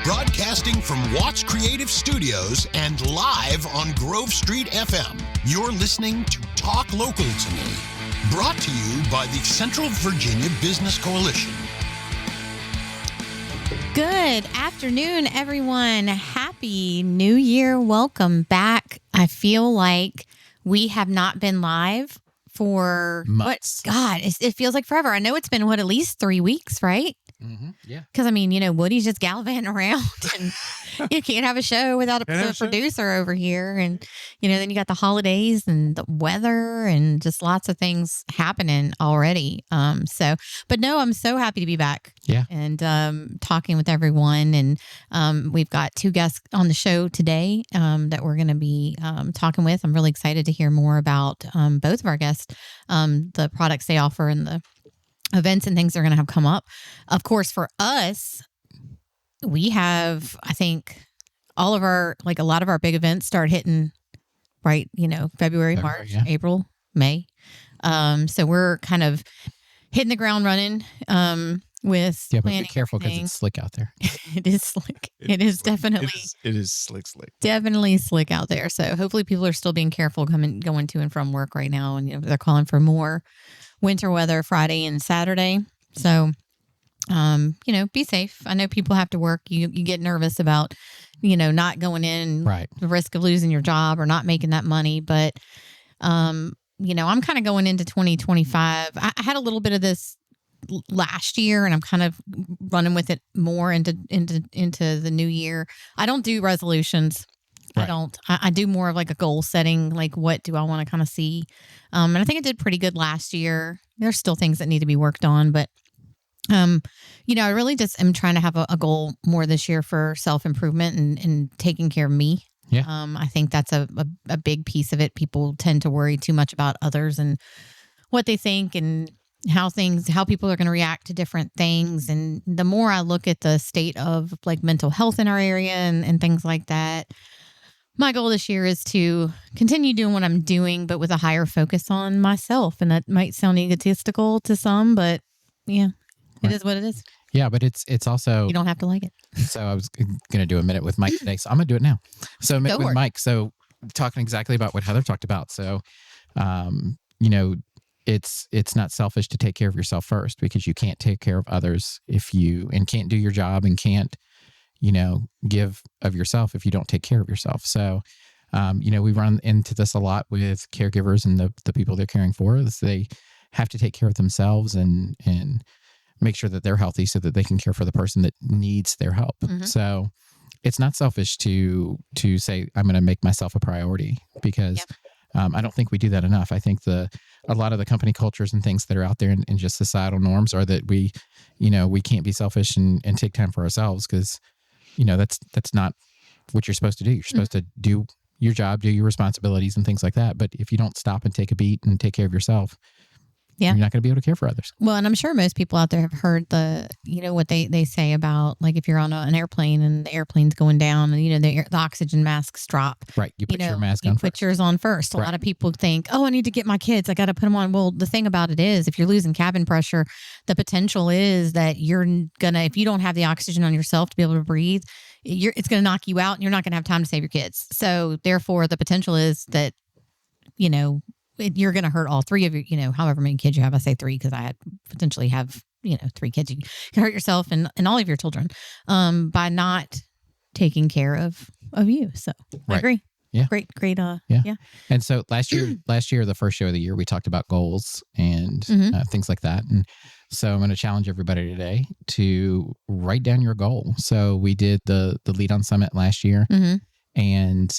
Broadcasting from Watts Creative Studios and live on Grove Street FM. You're listening to Talk Local to Me, brought to you by the Central Virginia Business Coalition. Good afternoon, everyone. Happy New Year. Welcome back. I feel like we have not been live for months. It feels like forever. I know it's been, at least 3 weeks, right? Mm-hmm. Yeah. Because, Woody's just gallivanting around and you can't have a show without a producer over here. And, then you got the holidays and the weather and just lots of things happening already. But no, I'm so happy to be back. Yeah. And talking with everyone. And we've got two guests on the show today that we're going to be talking with. I'm really excited to hear more about both of our guests, the products they offer and the events and things they're going to have come up. Of course, for us, we have, I think, a lot of our big events start hitting right, February, March, yeah. April, May. So we're kind of hitting the ground running with but be careful because it's slick out there. It is slick. It is definitely. It is slick. Definitely slick out there. So hopefully people are still being careful going to and from work right now. And they're calling for more winter weather Friday and Saturday. So, be safe. I know people have to work. You get nervous about, not going in, right, the risk of losing your job or not making that money. But, I'm kind of going into 2025. I had a little bit of this last year and I'm kind of running with it more into the new year. I don't do resolutions. Right. I do more of like a goal setting, like what do I want to kind of see? And I think I did pretty good last year. There's still things that need to be worked on, but, I really just am trying to have a goal more this year for self-improvement and taking care of me. Yeah. I think that's a big piece of it. People tend to worry too much about others and what they think and how people are going to react to different things. And the more I look at the state of like mental health in our area and things like that, my goal this year is to continue doing what I'm doing, but with a higher focus on myself. And that might sound egotistical to some, but yeah, it is what it is. Yeah, but it's also... You don't have to like it. So I was going to do a minute with Mike today, so I'm going to do it now. So a minute with Mike. So talking exactly about what Heather talked about. So, it's not selfish to take care of yourself first because you can't take care of others and can't do your job and can't give of yourself if you don't take care of yourself. So, we run into this a lot with caregivers and the people they're caring for. Is they have to take care of themselves and make sure that they're healthy so that they can care for the person that needs their help. Mm-hmm. So it's not selfish to say, I'm going to make myself a priority because I don't think we do that enough. I think a lot of the company cultures and things that are out there and just societal norms are that we can't be selfish and take time for ourselves because that's not what you're supposed to do. You're supposed to do your job, do your responsibilities and things like that. But if you don't stop and take a beat and take care of yourself, you're not going to be able to care for others. Well, and I'm sure most people out there have heard what they say about like if you're on an airplane and the airplane's going down and, the oxygen masks drop. Right. You put your mask on first. Put yours on first. A lot of people think, I need to get my kids. I got to put them on. Well, the thing about it is if you're losing cabin pressure, the potential is that if you don't have the oxygen on yourself to be able to breathe, it's going to knock you out and you're not going to have time to save your kids. So therefore the potential is that, you're going to hurt all three of your, however many kids you have. I say three because I potentially have, 3 kids. You can hurt yourself and all of your children by not taking care of you. So I agree. Yeah. Great. Yeah. And so last year, the first show of the year, we talked about goals and things like that. And so I'm going to challenge everybody today to write down your goal. So we did the Lead On Summit last year and,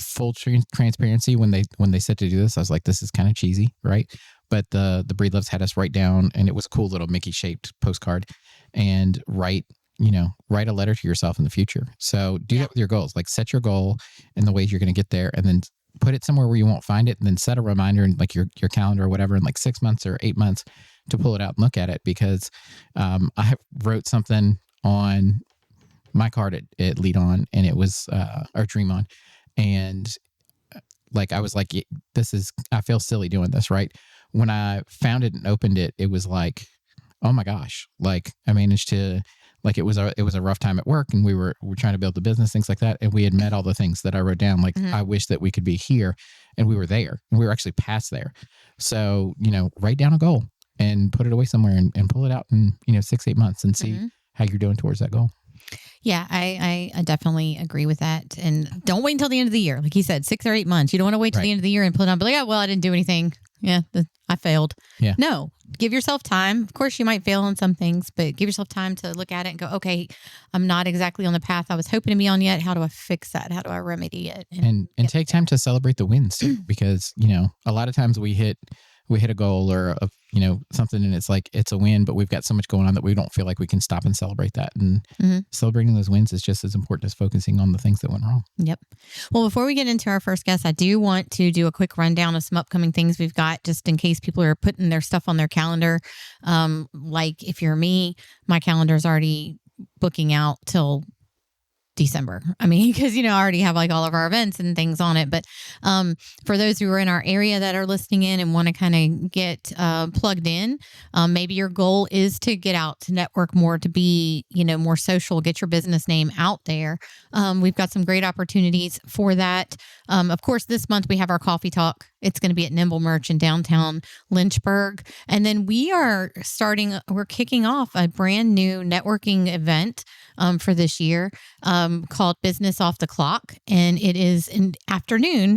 full transparency when they said to do this, I was like, this is kind of cheesy, right? But the Breed Loves had us write down, and it was a cool little Mickey shaped postcard, and write a letter to yourself in the future. So do that with your goals, like set your goal and the ways you're going to get there, and then put it somewhere where you won't find it, and then set a reminder in like your calendar or whatever in like 6 months or 8 months to pull it out and look at it. Because I wrote something on my card at Lead On, and it was or Dream On. And like, I was like, I feel silly doing this, right? When I found it and opened it, it was like, oh my gosh, like I managed to like it was a rough time at work, and we're trying to build the business, things like that. And we had met all the things that I wrote down. Like, I wish that we could be here, and we were there, and we were actually past there. So, write down a goal and put it away somewhere and pull it out in, 6-8 months and see how you're doing towards that goal. Yeah, I definitely agree with that. And don't wait until the end of the year. Like you said, 6 or 8 months. You don't want to wait till the end of the year and put it on, but like, well, I didn't do anything. Yeah, I failed. Yeah. No, give yourself time. Of course, you might fail on some things, but give yourself time to look at it and go, okay, I'm not exactly on the path I was hoping to be on yet. How do I fix that? How do I remedy it? And take time to celebrate the wins too, because, a lot of times we hit a goal or something, and it's like, it's a win, but we've got so much going on that we don't feel like we can stop and celebrate that. And celebrating those wins is just as important as focusing on the things that went wrong. Yep. Well, before we get into our first guest, I do want to do a quick rundown of some upcoming things we've got, just in case people are putting their stuff on their calendar. Like if you're me, my calendar is already booking out till December. I mean, because, I already have like all of our events and things on it. But for those who are in our area that are listening in and want to kind of get plugged in, maybe your goal is to get out, to network more, to be, more social, get your business name out there. We've got some great opportunities for that. Of course, this month we have our coffee talk. It's going to be at Nimble Merch in downtown Lynchburg. And then we're kicking off a brand new networking event for this year called Business Off the Clock. And it is an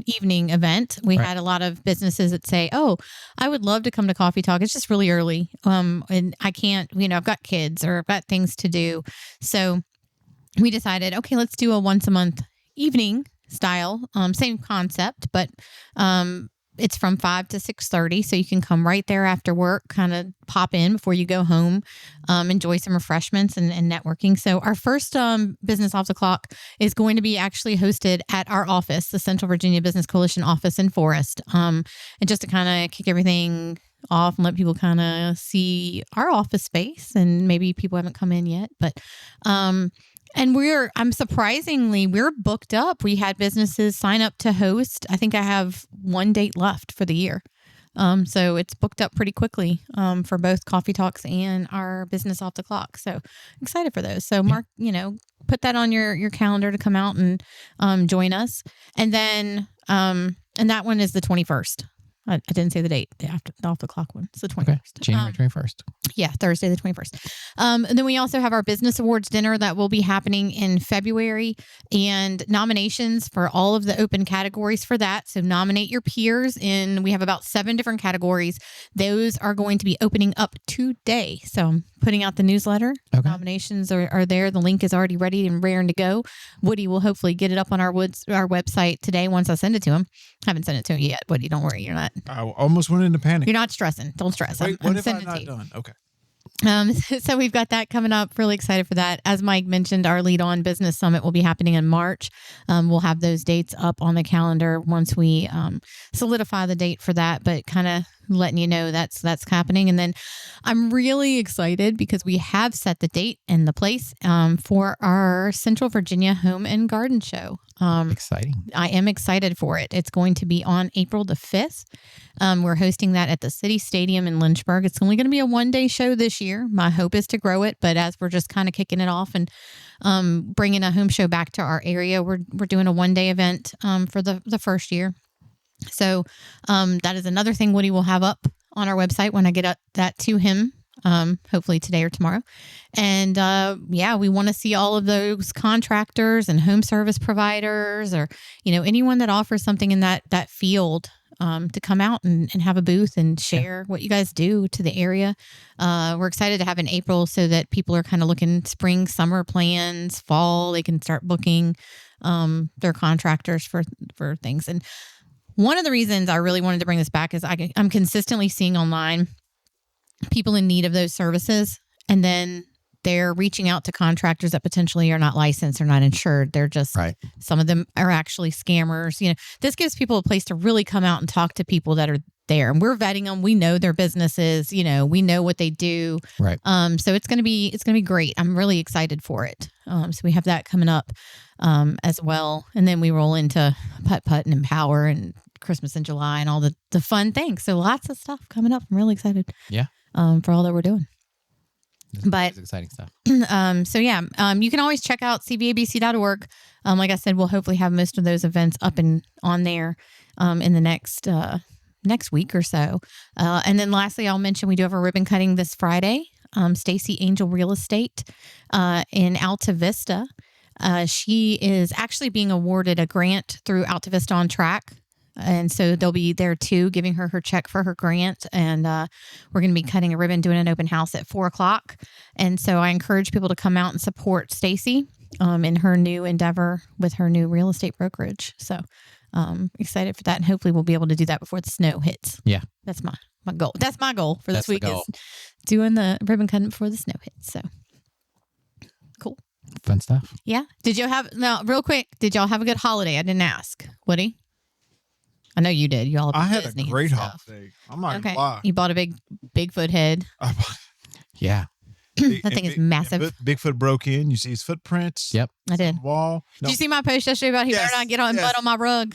evening event. We had a lot of businesses that say, oh, I would love to come to coffee talk. It's just really early. And I can't, I've got kids or I've got things to do. So we decided, okay, let's do a once a month evening style, same concept, but it's from 5 to 6:30. So you can come right there after work, kind of pop in before you go home, enjoy some refreshments and networking. So our first Business Off the Clock is going to be actually hosted at our office, the Central Virginia Business Coalition office in Forest. And just to kind of kick everything off and let people kind of see our office space, and maybe people haven't come in yet, but and we're booked up. We had businesses sign up to host. I think I have one date left for the year. So it's booked up pretty quickly for both coffee talks and our Business Off the Clock. So excited for those. So Mark, put that on your calendar to come out and join us. And then and that one is the 21st. I didn't say the date, the off the clock one. It's the 21st. Okay. January 21st. Yeah, Thursday the 21st. And then we also have our Business Awards dinner that will be happening in February, and nominations for all of the open categories for that. So nominate your peers we have about 7 different categories. Those are going to be opening up today. So I'm putting out the newsletter. Okay. Nominations are there. The link is already ready and raring to go. Woody will hopefully get it up on our website today once I send it to him. Haven't sent it to him yet, Woody. Don't worry. You're not. I almost went into panic. You're not stressing. Don't stress. Wait, what if I'm not done? Okay. So we've got that coming up. Really excited for that. As Mike mentioned, our Lead On Business Summit will be happening in March. We'll have those dates up on the calendar once we solidify the date for that, but kind of letting you know that's happening. And then I'm really excited because we have set the date and the place for our Central Virginia Home and Garden Show. Exciting. I am excited for it. It's going to be on April the 5th. We're hosting that at the City Stadium in Lynchburg. It's only going to be a one-day show this year. My hope is to grow it, but as we're just kind of kicking it off and bringing a home show back to our area, we're doing a one-day event for the first year. So that is another thing Woody will have up on our website when I get that to him. Hopefully today or tomorrow. And we want to see all of those contractors and home service providers, or anyone that offers something in that field to come out and have a booth and share what you guys do to the area. We're excited to have in April so that people are kind of looking spring, summer plans, fall. They can start booking their contractors for things. And one of the reasons I really wanted to bring this back is I'm consistently seeing online people in need of those services, and then they're reaching out to contractors that potentially are not licensed or not insured. They're just, some of them are actually scammers. This gives people a place to really come out and talk to people that are there, and we're vetting them. We know their businesses, we know what they do. Right. So it's going to be great. I'm really excited for it. So we have that coming up as well. And then we roll into Putt and Empower and Christmas in July and all the fun things. So lots of stuff coming up. I'm really excited. Yeah. For all that we're doing. But It's exciting stuff. so yeah, you can always check out cvabc.org. Like I said, we'll hopefully have most of those events up and on there in the next week or so. And then lastly, I'll mention we do have a ribbon cutting this Friday. Stacy Angel Real Estate in Alta Vista. She is actually being awarded a grant through Alta Vista on Track. And so they'll be there too, giving her check for her grant. And we're going to be cutting a ribbon, doing an open house at 4:00. And so I encourage people to come out and support Stacy in her new endeavor with her new real estate brokerage. So excited for that. And hopefully we'll be able to do that before the snow hits. Yeah. That's my goal. That's my goal for this That's the week goal. is doing the ribbon cutting before the snow hits. So cool. Fun stuff. Yeah. Real quick, did y'all have a good holiday? I didn't ask. Woody? I know you did. Y'all. I had Disney a and great stuff. holiday. I'm not Okay. gonna lie. You bought a big Bigfoot head. Yeah. That thing is massive. Bigfoot broke in. You see his footprints. Yep. I did. On the wall. Did you see my post yesterday about he better not get on butt on my rug?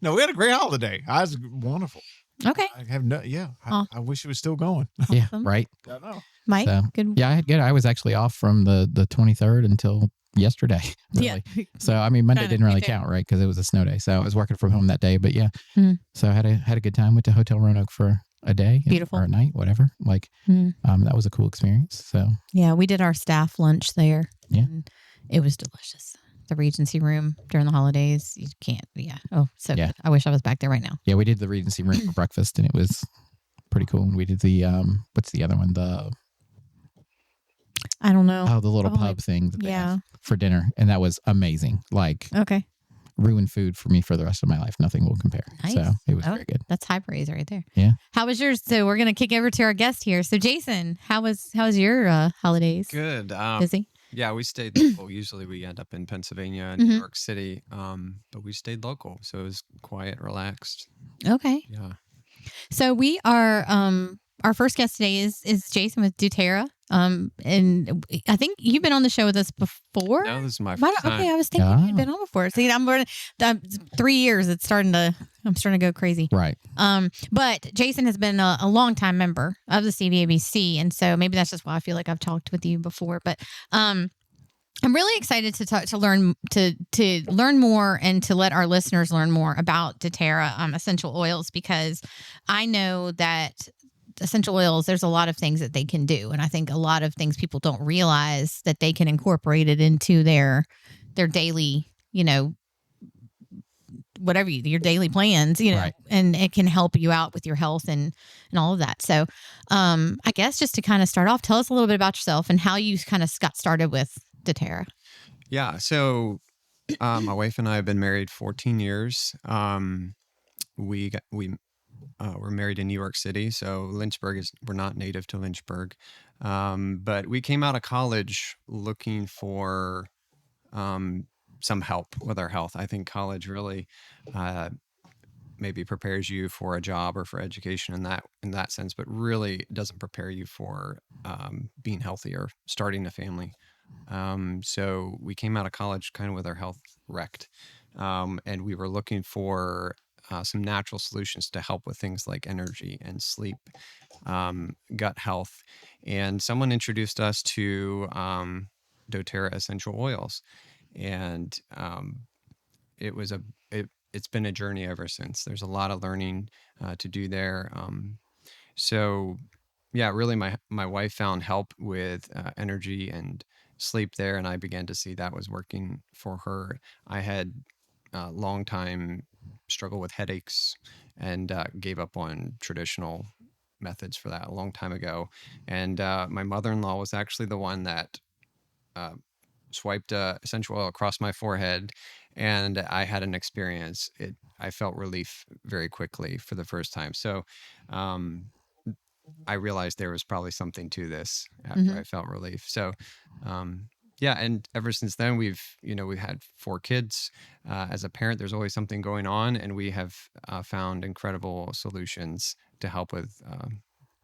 No, we had a great holiday. I was wonderful. Okay. I have no. Yeah. I wish it was still going. Yeah. Awesome. Right. I know. Mike, So, good. Yeah, I had good. I was actually off from the 23rd until yesterday. Really. Yeah. So I mean, Monday Kinda, didn't really me too. count, right? Because it was a snow day. So I was working from home that day. But yeah, Mhm. so I had a good time. Went to Hotel Roanoke for a day, Beautiful. or a night, whatever. Like, Mhm. that was a cool experience. So Yeah, we did our staff lunch there. Yeah. And it was delicious. The Regency room during the holidays. You can't. Yeah. Oh, so Yeah. good. I wish I was back there right now. yeah, we did the Regency room for breakfast, and it was pretty cool. And we did the what's the other one? The I don't know. the little Probably- pub thing that they yeah. have for dinner, and that was amazing. Like, Okay. ruined food for me for the rest of my life. Nothing will compare. Nice. So it was Oh, very good. That's high praise right there. Yeah. How was yours? So we're gonna kick over to our guest here. So Jason, how was your holidays? Good. Busy? Yeah, we stayed local. Usually we end up in Pennsylvania and Mhm. New York City, but we stayed local. So it was quiet, relaxed. Okay. Yeah. So we are our first guest today is Jason with doTERRA. And I think you've been on the show with us before. No, this is my Why first don't- time. okay, I was thinking you'd Ah. been on before. See, I'm 3 years. I'm starting to go crazy. Right. But Jason has been a longtime member of the CVABC, and so maybe that's just why I feel like I've talked with you before. But I'm really excited to learn more and to let our listeners learn more about doTERRA essential oils, because I know that essential oils, there's a lot of things that they can do, and I think a lot of things people don't realize that they can incorporate it into their daily, whatever your daily plans, Right. and it can help you out with your health and all of that. So I guess just to kind of start off, tell us a little bit about yourself and how you kind of got started with doTERRA. Yeah. So my wife and I have been married 14 years. We're married in New York City. So we're not native to Lynchburg. But we came out of college looking for some help with our health. I think college really maybe prepares you for a job or for education in that sense, but really doesn't prepare you for being healthy or starting a family. So we came out of college kind of with our health wrecked, and we were looking for some natural solutions to help with things like energy and sleep, gut health, and someone introduced us to doTERRA essential oils, and it's been a journey ever since. There's a lot of learning to do there. So yeah, really my wife found help with energy and sleep there, and I began to see that was working for her. I had a long time struggle with headaches and gave up on traditional methods for that a long time ago. And my mother-in-law was actually the one that swiped essential oil across my forehead, and I had an experience. I felt relief very quickly for the first time. So I realized there was probably something to this after I felt relief. So yeah, and ever since then we've had 4 kids. As a parent, there's always something going on, and we have found incredible solutions to help with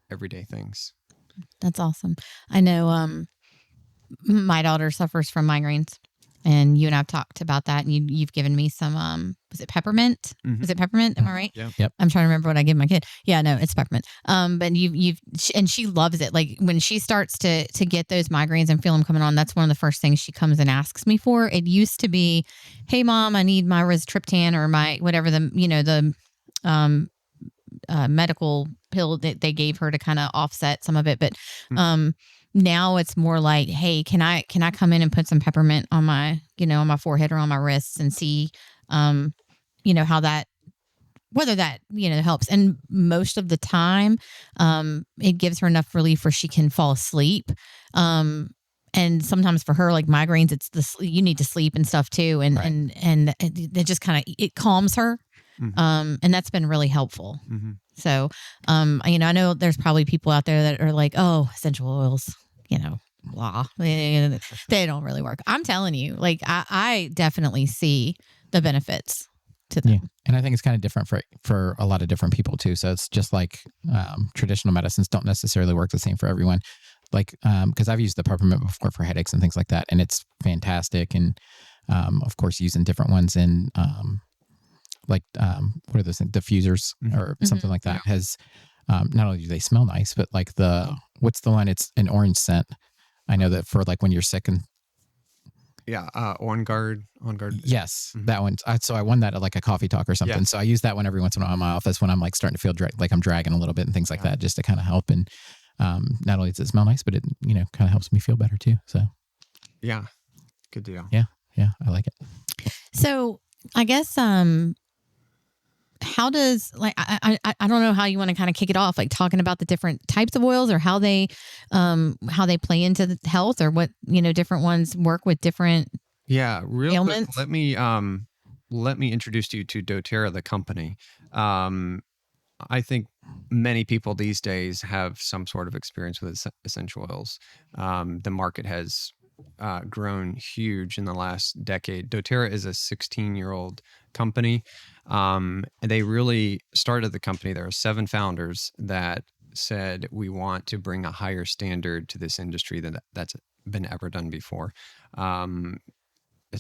everyday things. That's awesome. I know my daughter suffers from migraines. And you and I've talked about that, and you've given me some, was it peppermint? Mhm. Is it peppermint? Am I right? Yeah. Yep. I'm trying to remember what I give my kid. Yeah, no, it's peppermint. But and she loves it. Like when she starts to get those migraines and feel them coming on, that's one of the first things she comes and asks me for. It used to be, hey mom, I need my rizatriptan or my, whatever the medical pill that they gave her to kind of offset some of it. But, now it's more like, hey, can I come in and put some peppermint on my, on my forehead or on my wrists and see, how that, whether that, helps. And most of the time, it gives her enough relief where she can fall asleep. And sometimes for her, like migraines, it's you need to sleep and stuff too. And, Right. and it just kind of, it calms her. Mhm. And that's been really helpful. Mhm. So, I know there's probably people out there that are like, oh, essential oils, blah, they don't really work. I'm telling you, like, I definitely see the benefits to them. Yeah. And I think it's kind of different for a lot of different people too. So it's just like traditional medicines don't necessarily work the same for everyone. Like, because I've used the peppermint before for headaches and things like that, and it's fantastic. And of course, using different ones in what are those things? Diffusers or something like that has not only do they smell nice, but like what's the one? It's an orange scent. I know that for like when you're sick and Yeah. On guard. yes, that one. So I won that at like a coffee talk or something. Yeah. So I use that one every once in a while in my office when I'm like starting to feel like I'm dragging a little bit and things like that, just to kind of help. And not only does it smell nice, but it kind of helps me feel better too. So Yeah. Good deal. yeah, I like it. So I guess, how does, like, I don't know how you want to kind of kick it off, like talking about the different types of oils or how they play into the health, or what, different ones work with different. Yeah, real ailments? quick, let me introduce you to doTERRA, the company. I think many people these days have some sort of experience with essential oils. The market has grown huge in the last decade. doTERRA is a 16-year-old company. They really started the company. There are 7 founders that said, we want to bring a higher standard to this industry that's been ever done before.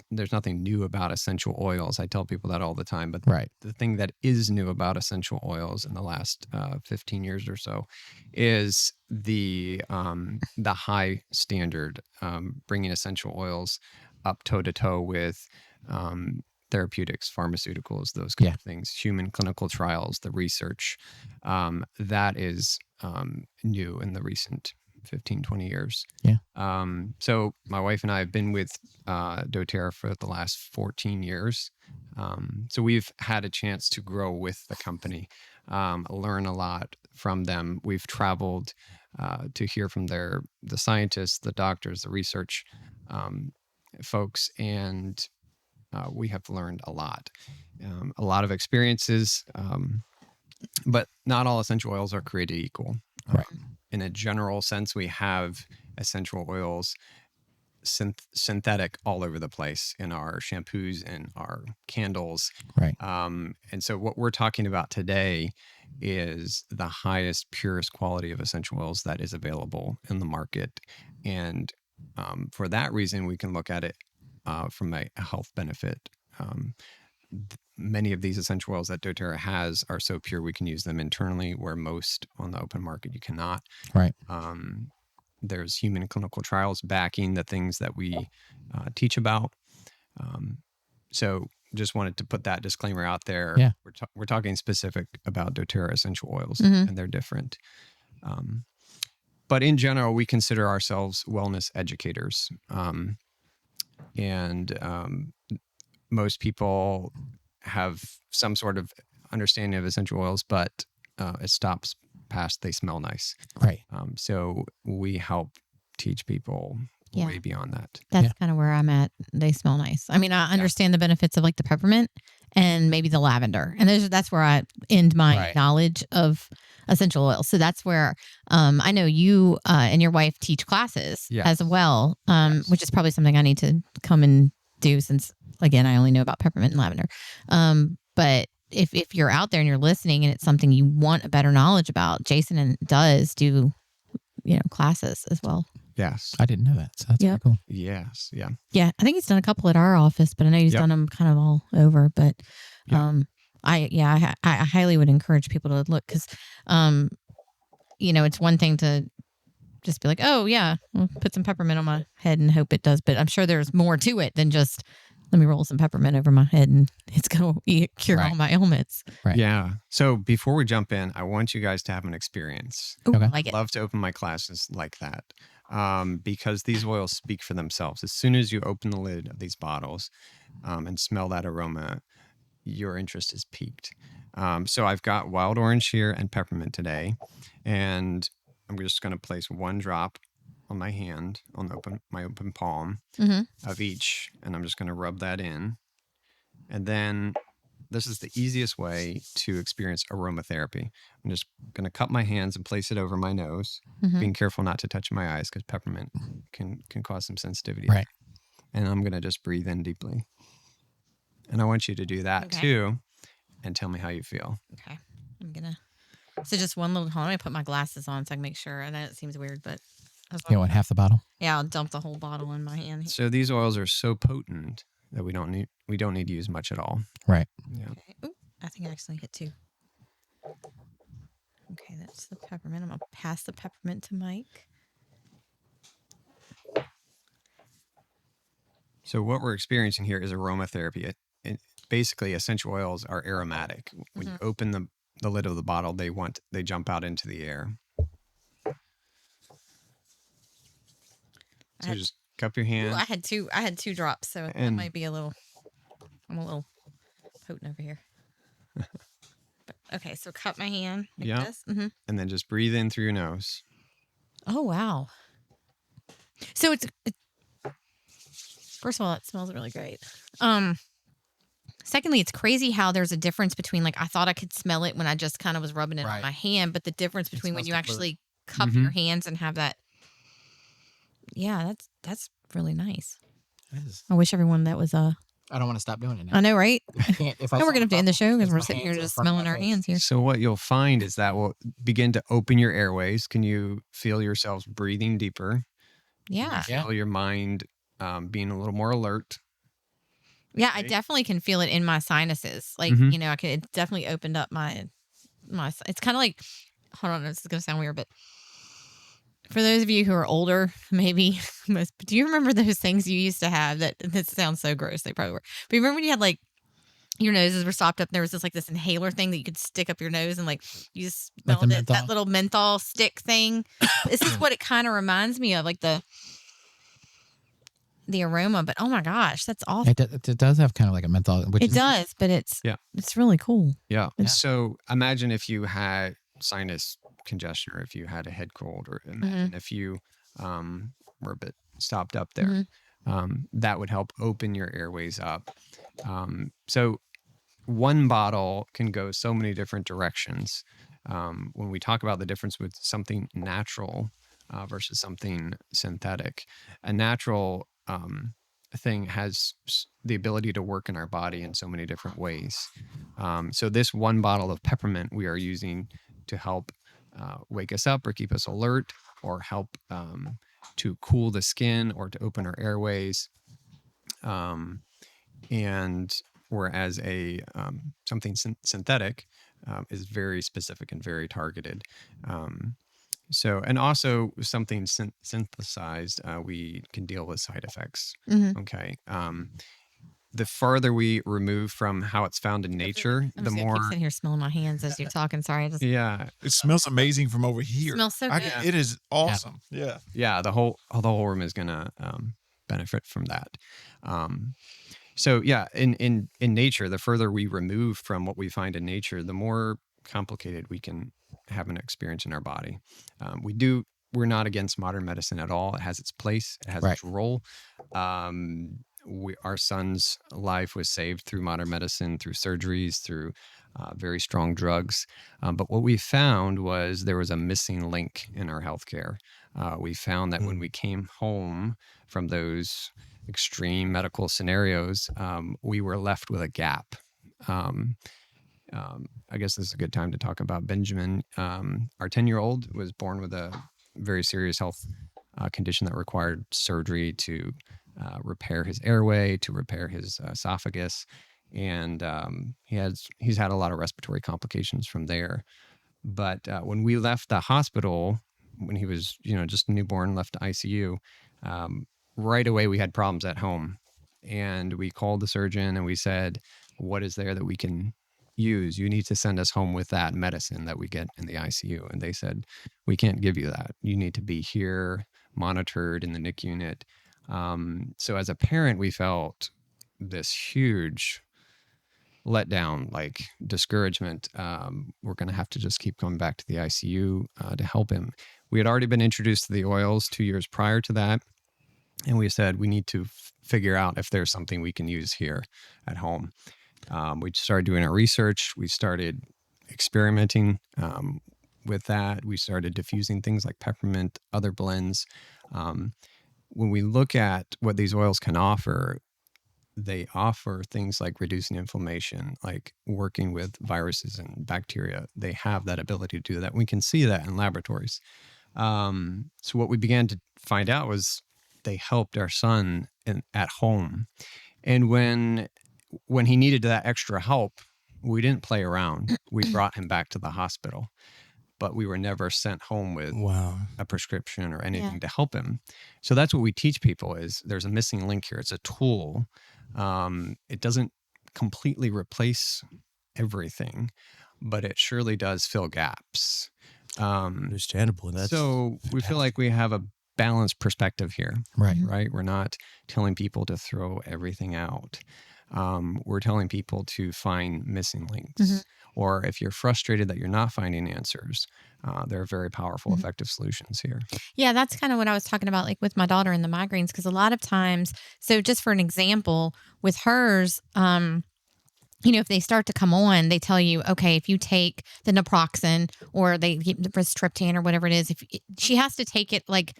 There's nothing new about essential oils. I tell people that all the time. But Right. the thing that is new about essential oils in the last 15 years or so is the high standard, bringing essential oils up toe to toe with therapeutics, pharmaceuticals, those kind of things, human clinical trials, the research. That is new in the recent 15, 20 years. Yeah. So my wife and I have been with doTERRA for the last 14 years. So we've had a chance to grow with the company, learn a lot from them. We've traveled to hear from the scientists, the doctors, the research folks, and we have learned a lot of experiences, but not all essential oils are created equal. Right. In a general sense, we have essential oils synthetic all over the place in our shampoos and our candles. Right. And so what we're talking about today is the highest, purest quality of essential oils that is available in the market. And for that reason, we can look at it from a health benefit. Many of these essential oils that doTERRA has are so pure we can use them internally, where most on the open market you cannot. Right. There's human clinical trials backing the things that we teach about. So just wanted to put that disclaimer out there. Yeah. We're talking specific about doTERRA essential oils, and they're different. But in general, we consider ourselves wellness educators. And most people have some sort of understanding of essential oils, but it stops past they smell nice. Right. So we help teach people way beyond that. That's kind of where I'm at. They smell nice. I mean, I understand the benefits of like the peppermint and maybe the lavender, and that's where I end my knowledge of essential oils. So that's where I know you and your wife teach classes as well, which is probably something I need to come and do, since again I only know about peppermint and lavender. But if you're out there and you're listening and it's something you want a better knowledge about, Jason does do classes as well. Yes. I didn't know that. So that's Yep. pretty cool. Yes. Yeah. Yeah, I think he's done a couple at our office, but I know he's Yep. done them kind of all over. But Yeah. I highly would encourage people to look because, it's one thing to just be like, oh yeah, I'll put some peppermint on my head and hope it does. But I'm sure there's more to it than just let me roll some peppermint over my head and it's gonna cure all my ailments. Right. Yeah. So before we jump in, I want you guys to have an experience. Ooh, Okay. I like I'd it. love to open my classes like that because these oils speak for themselves. As soon as you open the lid of these bottles and smell that aroma, your interest is piqued. So I've got wild orange here and peppermint today, and I'm just going to place one drop on my hand, on my open palm of each, and I'm just going to rub that in. And then this is the easiest way to experience aromatherapy. I'm just going to cup my hands and place it over my nose, being careful not to touch my eyes because peppermint can cause some sensitivity. Right. And I'm going to just breathe in deeply. And I want you to do that too and tell me how you feel. Okay. So just one little, hold on, let me put my glasses on so I can make sure. I know it seems weird, but You want half the bottle? yeah, I'll dump the whole bottle in my hand. So these oils are so potent that we don't need to use much at all. Right. Yeah. Okay. Ooh, I think I actually hit 2. Okay, that's the peppermint. I'm gonna pass the peppermint to Mike. So what we're experiencing here is aromatherapy. Basically, essential oils are aromatic. When you open the lid of the bottle, they jump out into the air. So just cup your hand. Ooh, I had 2 drops, so that might be I'm a little potent over here. But, okay, so cup my hand like this. Mm-hmm. And then just breathe in through your nose. Oh, wow. So it's first of all, it smells really great. Secondly, it's crazy how there's a difference between, like, I thought I could smell it when I just kind of was rubbing it on my hand, but the difference between when you actually cup your hands and have that. Yeah, that's really nice. It is. I wish everyone that was I don't want to stop doing it now. I know, right? I can't. If I Now we're stop gonna have to end the show because my we're sitting here hands are just in front of smelling my our face. hands here. So what you'll find is that will begin to open your airways. Can you feel yourselves breathing deeper? Yeah. Feel your mind being a little more alert. Yeah, I definitely can feel it in my sinuses. Like, it definitely opened up my it's kind of like, hold on, this is going to sound weird, but for those of you who are older, maybe do you remember those things you used to have that this sounds so gross, they probably were. But you remember when you had like your noses were stopped up and there was this inhaler thing that you could stick up your nose and like you just smelled it, that little menthol stick thing. This is what it kind of reminds me of, like the aroma, but oh my gosh, that's awful. It does have kind of like a menthol. Which It does, but it's really cool. Yeah. So imagine if you had sinus congestion or if you had a head cold or imagine if you were a bit stopped up there. That would help open your airways up. So one bottle can go so many different directions. When we talk about the difference with something natural versus something synthetic, a natural thing has the ability to work in our body in so many different ways. So this one bottle of peppermint we are using to help wake us up or keep us alert or help to cool the skin or to open our airways. And whereas something synthetic is very specific and very targeted. So, and also something synthesized, we can deal with side effects. Okay. The farther we remove from how it's found in nature, the more. I'm sitting here smelling my hands as you're talking. Sorry, Yeah. It smells amazing from over here. It smells so good. It is awesome. Yeah. Yeah. The whole room is gonna benefit from that. So yeah, in nature, the further we remove from what we find in nature, the more complicated we can have an experience in our body. We're not against modern medicine at all. It has its place. It has its role. Our son's life was saved through modern medicine, through surgeries, through very strong drugs. But what we found was there was a missing link in our healthcare. We found that when we came home from those extreme medical scenarios, we were left with a gap. I guess this is a good time to talk about Benjamin. Our 10-year-old was born with a very serious health condition that required surgery to repair his airway, to repair his esophagus. And he's had a lot of respiratory complications from there. But when we left the hospital, when he was, just a newborn, left ICU, right away we had problems at home. And we called the surgeon and we said, what is there that we can use? You need to send us home with that medicine that we get in the ICU. And they said, we can't give you that. You need to be here, monitored in the NIC unit. So as a parent, we felt this huge letdown, like discouragement. We're going to have to just keep coming back to the ICU to help him. We had already been introduced to the oils 2 years prior to that. And we said, we need to figure out if there's something we can use here at home. We started doing our research. We started experimenting with that. We started diffusing things like peppermint, other blends. When we look at what these oils can offer, they offer things like reducing inflammation, like working with viruses and bacteria. They have that ability to do that. We can see that in laboratories. So what we began to find out was they helped our son at home. And when he needed that extra help, we didn't play around. We brought him back to the hospital, but we were never sent home with a prescription or anything to help him. So that's what we teach people is there's a missing link here. It's a tool. It doesn't completely replace everything, but it surely does fill gaps. Understandable. So we feel like we have a balanced perspective here, right? We're not telling people to throw everything out. We're telling people to find missing links. Or if you're frustrated that you're not finding answers, there are very powerful, effective solutions here. Yeah, that's kind of what I was talking about, like with my daughter and the migraines, because a lot of times, so just for an example, with hers, if they start to come on, they tell you, okay, if you take the naproxen or they give the triptan or whatever it is, she has to take it like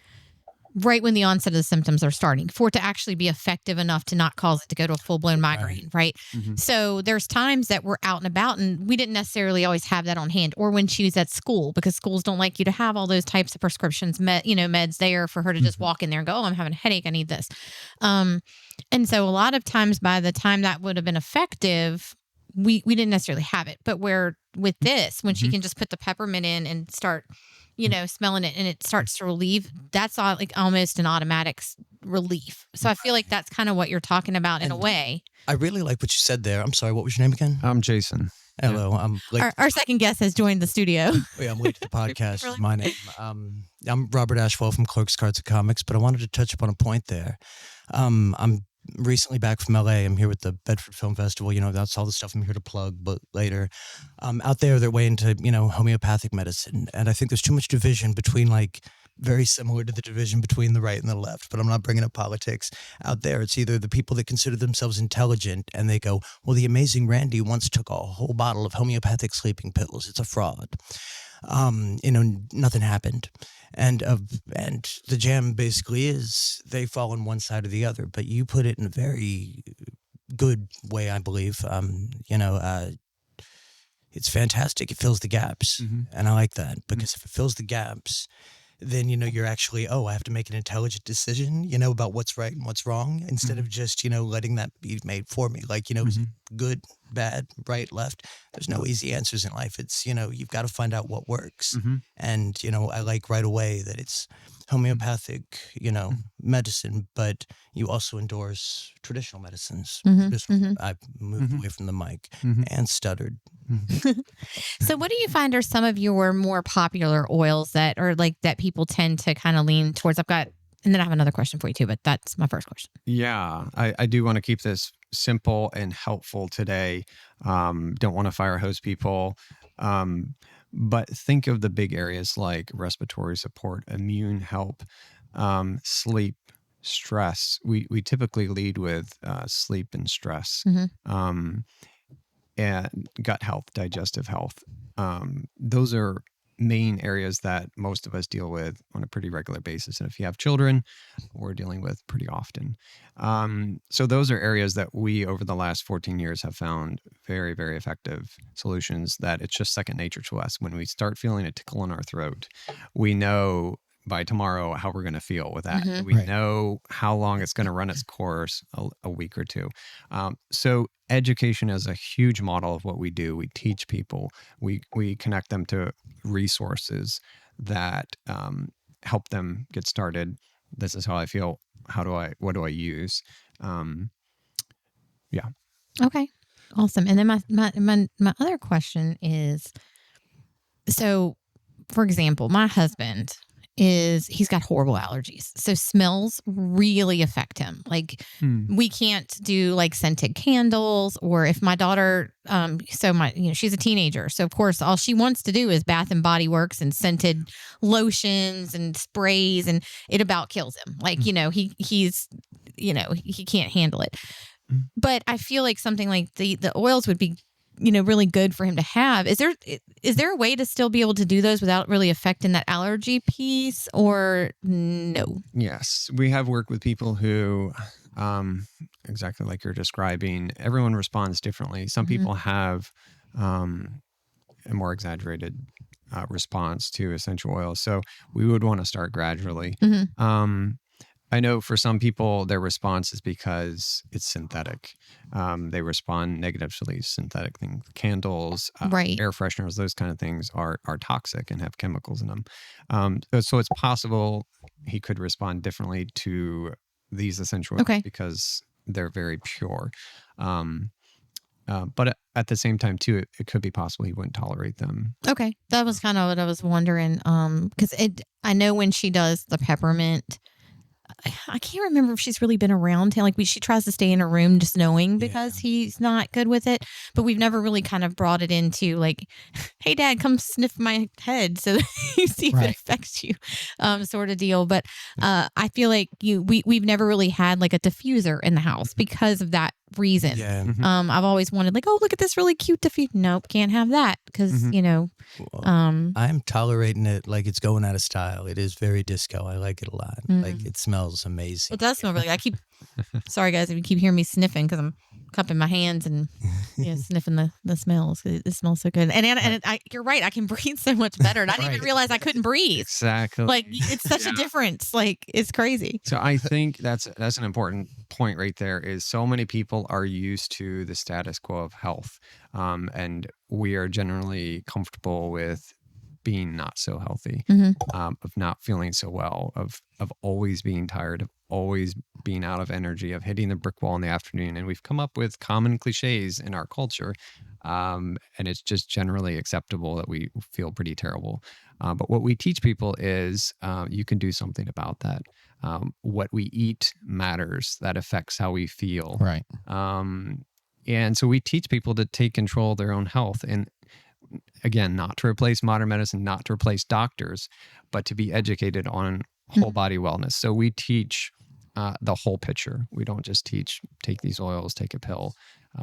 right when the onset of the symptoms are starting for it to actually be effective enough to not cause it to go to a full-blown migraine, right? So there's times that we're out and about and we didn't necessarily always have that on hand, or when she was at school, because schools don't like you to have all those types of prescriptions, meds there for her to just walk in there and go, oh, I'm having a headache, I need this. And so a lot of times by the time that would have been effective, we didn't necessarily have it. But where with this, when she can just put the peppermint in and start smelling it and it starts to relieve, that's all, like almost an automatic relief. So I feel like that's kind of what you're talking about in a way. I really like what you said there. I'm sorry, what was your name again? I'm Jason. Hello. I'm late. Our second guest has joined the studio. I'm late to the podcast. Really? My name. I'm Robert Ashwell from Clerks, Cards, and Comics, but I wanted to touch upon a point there. I'm recently back from LA. I'm here with the Bedford Film Festival. That's all the stuff I'm here to plug, but later. Out there, they're way into, homeopathic medicine. And I think there's too much division between, very similar to the division between the right and the left, but I'm not bringing up politics. Out there, it's either the people that consider themselves intelligent and they go, well, the amazing Randy once took a whole bottle of homeopathic sleeping pills. It's a fraud. Nothing happened. And the jam basically is they fall on one side or the other, but you put it in a very good way, I believe. It's fantastic. It fills the gaps. And I like that because if it fills the gaps, then, you're actually, I have to make an intelligent decision, about what's right and what's wrong instead of just, letting that be made for me. Is it good, bad, right, left? There's no easy answers in life. It's, you've got to find out what works. And, I like right away that it's homeopathic, medicine, but you also endorse traditional medicines. I moved away from the mic and stuttered. So what do you find are some of your more popular oils that are that people tend to kind of lean towards? And then I have another question for you too, but that's my first question. Yeah, I do want to keep this simple and helpful today. Don't want to fire hose people. But think of the big areas like respiratory support, immune help, sleep, stress. We typically lead with sleep and stress, and gut health, digestive health. Those are main areas that most of us deal with on a pretty regular basis. And if you have children, we're dealing with pretty often. So those are areas that we, over the last 14 years, have found very, very effective solutions that it's just second nature to us. When we start feeling a tickle in our throat, we know by tomorrow how we're going to feel with that. Mhm. We Right. know how long it's going to run its course, a week or two. So education is a huge model of what we do. We teach people. We connect them to resources that help them get started. This is how I feel. What do I use? Yeah. Okay. Awesome. And then my other question is, so for example, my husband he's got horrible allergies. So smells really affect him. Like we can't do like scented candles, or if my daughter, she's a teenager. So of course all she wants to do is Bath and Body Works and scented lotions and sprays, and it about kills him. Like, he's he can't handle it. But I feel like something like the oils would be, really good for him to have. Is there a way to still be able to do those without really affecting that allergy piece, or no? Yes, we have worked with people who, exactly like you're describing, everyone responds differently. Some people have a more exaggerated response to essential oils. So we would want to start gradually. I know for some people, their response is because it's synthetic. They respond negatively to synthetic things. Candles, Right. air fresheners, those kind of things are toxic and have chemicals in them. So it's possible he could respond differently to these essential oils because they're very pure. But at the same time, too, it could be possible he wouldn't tolerate them. Okay. That was kind of what I was wondering. Because I know when she does the peppermint, I can't remember if she's really been around him. Like she tries to stay in her room just knowing because he's not good with it. But we've never really kind of brought it into like, hey, Dad, come sniff my head so that you see if it affects you, sort of deal. But I feel like we've never really had like a diffuser in the house because of that reason. Yeah. I've always wanted like, oh, look at this really cute diffuser. Nope, can't have that because I'm tolerating it like it's going out of style. It is very disco. I like it a lot. Like it smells amazing. It does smell really. Sorry guys if you keep hearing me sniffing because I'm cupping my hands and sniffing the smells. It smells so good. And you're right. I can breathe so much better. And I didn't even realize I couldn't breathe. Exactly. Like it's such a difference. Like it's crazy. So I think that's an important point right there. Is so many people are used to the status quo of health, and we are generally comfortable with being not so healthy, of not feeling so well, of always being tired, of always being out of energy, of hitting the brick wall in the afternoon. And we've come up with common cliches in our culture, and it's just generally acceptable that we feel pretty terrible. But what we teach people is you can do something about that. What we eat matters. That affects how we feel. Right. And so we teach people to take control of their own health. And again, not to replace modern medicine, not to replace doctors, but to be educated on whole body wellness. So we teach the whole picture. We don't just teach, take these oils, take a pill.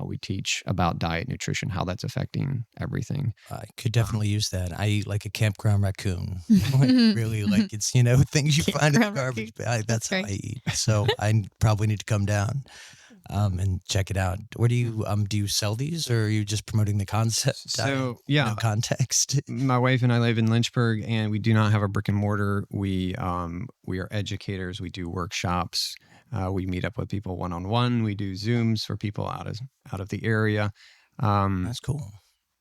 We teach about diet, nutrition, how that's affecting everything. I could definitely use that. I eat like a campground raccoon. Really, like it's, things you find in the garbage bag. That's how I eat. So I probably need to come down and check it out. Where do you sell these, or are you just promoting the concept? So no context. My wife and I live in Lynchburg, and we do not have a brick and mortar. We are educators. We do workshops. We meet up with people one-on-one. We do Zooms for people out of the area. That's cool.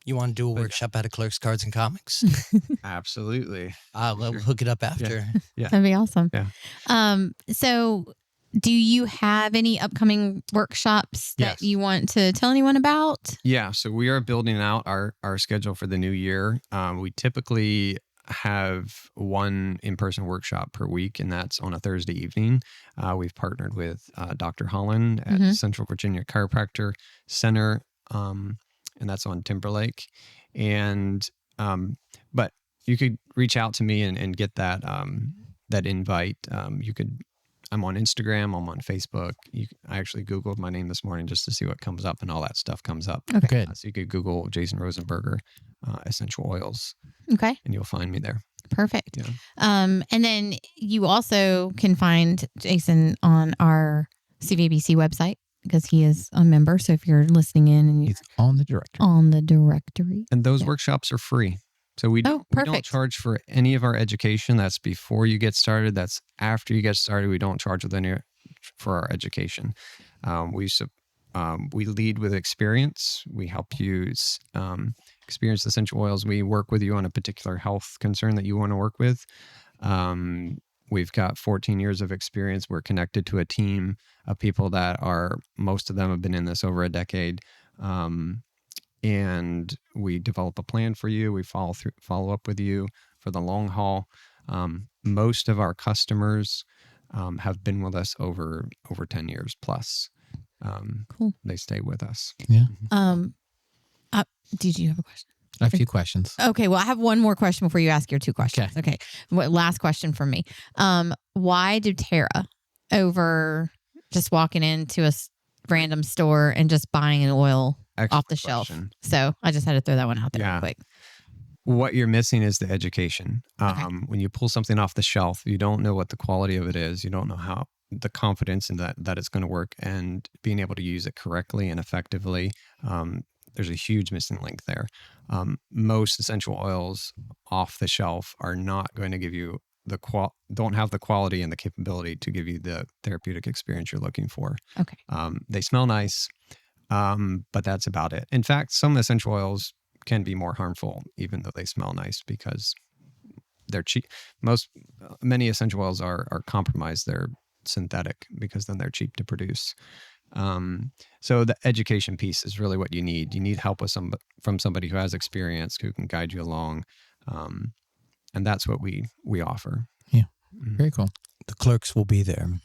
You want to do a workshop out of Clerks, Cards, and Comics? Absolutely. We'll hook it up after. Yeah. That'd be awesome. Yeah. So do you have any upcoming workshops that you want to tell anyone about? Yeah. So we are building out our schedule for the new year. We typically have one in-person workshop per week, and that's on a Thursday evening. We've partnered with Dr. Holland at Central Virginia Chiropractor Center, and that's on Timberlake. And but you could reach out to me and get that that invite. I'm on Instagram. I'm on Facebook. I actually Googled my name this morning just to see what comes up, and all that stuff comes up. Okay. Good. So you could Google Jason Rosenberger essential oils. Okay. And you'll find me there. Perfect. Yeah. And then you also can find Jason on our CVBC website because he is a member. So if you're listening in and He's on the directory. on the directory. And those workshops are free. So we don't perfect. charge for any of our education. That's before you get started. That's after you get started. We don't charge with any for our education. We lead with experience. We help you experience the essential oils. We work with you on a particular health concern that you want to work with. We've got 14 years of experience. We're connected to a team of people that most of them have been in this over a decade. And we develop a plan for you. We follow up with you for the long haul. Most of our customers have been with us over 10 years plus. Cool. They stay with us. Yeah. Did you have a question? I have a few questions. Okay, well, I have one more question before you ask your two questions. Okay. Last question from me. Why doTERRA over just walking into a random store and just buying an oil off the shelf? So I just had to throw that one out there real quick. What you're missing is the education. When you pull something off the shelf, you don't know what the quality of it is. You don't know how the confidence in that it's going to work, and being able to use it correctly and effectively. There's a huge missing link there. Most essential oils off the shelf are not going to give you don't have the quality and the capability to give you the therapeutic experience you're looking for. Okay. They smell nice, but that's about it. In fact, some essential oils can be more harmful, even though they smell nice, because they're cheap. Many essential oils are compromised. They're synthetic because then they're cheap to produce. So the education piece is really what you need. You need help from somebody who has experience, who can guide you along. And that's what we offer. Yeah. Very cool. The Clerks will be there.